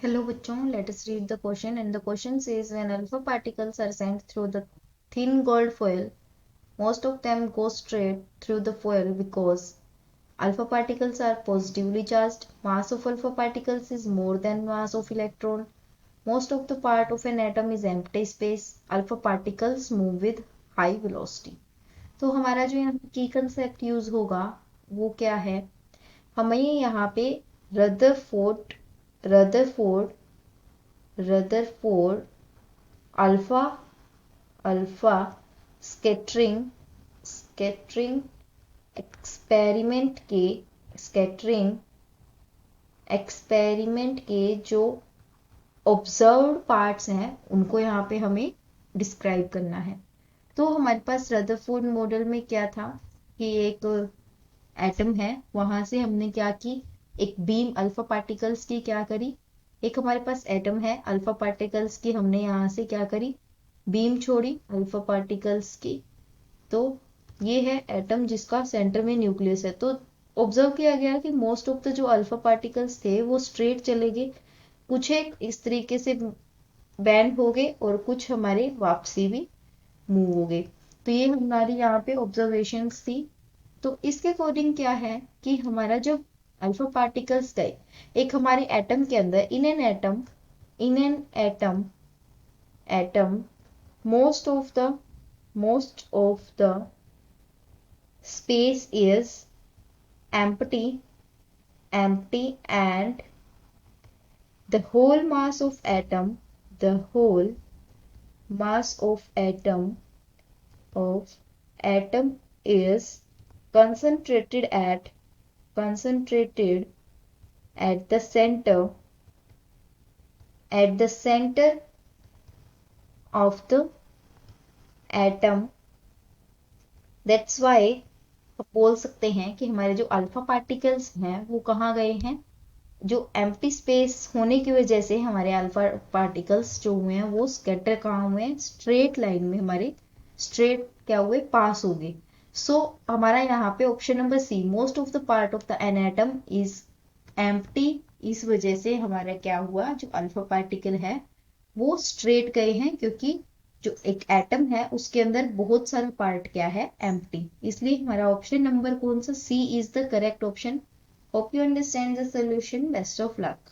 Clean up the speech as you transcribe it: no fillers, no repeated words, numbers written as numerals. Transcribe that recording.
Hello बच्चों, let us read the question and the question says when alpha particles are sent through the thin gold foil, most of them go straight through the foil because alpha particles are positively charged, mass of alpha particles is more than mass of electron, most of the part of an atom is empty space, alpha particles move with high velocity। तो हमारा जो यहाँ की concept use होगा वो क्या है, हमें यहाँ पे Rutherford Rutherford Rutherford alpha alpha scattering scattering scattering experiment के जो ऑब्जर्व्ड पार्ट्स हैं उनको यहाँ पे हमें डिस्क्राइब करना है। तो हमारे पास रदरफोर्ड मॉडल में क्या था कि एक एटम है, वहां से हमने क्या की, एक बीम अल्फा पार्टिकल्स की क्या करी, एक हमारे पास एटम है अल्फा पार्टिकल्स की, हमने यहाँ से क्या करी, बीम छोड़ी अल्फा पार्टिकल्स की। तो ये है एटम जिसका सेंटर में न्यूक्लियस है। तो ऑब्जर्व किया गया कि मोस्ट ऑफ द जो अल्फा पार्टिकल्स थे वो स्ट्रेट चले गए, कुछ एक इस तरीके से बैंड हो गए और कुछ हमारे वापसी भी मूव हो गए। तो ये हमारी यहाँ पे ऑब्जर्वेशंस थी। तो इसके अकॉर्डिंग क्या है कि हमारा जब अल्फा पार्टिकल्स गए एक हमारे एटम के अंदर, in an atom most of the space is empty and the whole mass of atom the whole mass of atom is concentrated at the center of the atom। That's why आप बोल सकते हैं कि हमारे जो alpha particles हैं वो कहाँ गए हैं, जो एम्प्टी स्पेस होने की वजह से हमारे अल्फा पार्टिकल्स जो हुए हैं वो स्कैटर कहाँ हुए हैं, स्ट्रेट लाइन में हमारे स्ट्रेट क्या हुए, पास हो गए। सो हमारा यहाँ पे option number C, most of the part of the an atom is empty, इस वजह से हमारा क्या हुआ, जो अल्फा पार्टिकल है वो स्ट्रेट गए हैं, क्योंकि जो एक एटम है उसके अंदर बहुत सारा पार्ट क्या है, एम्प्टी। इसलिए हमारा ऑप्शन नंबर कौन सा, C is the correct option. Hope you understand the solution, best of luck.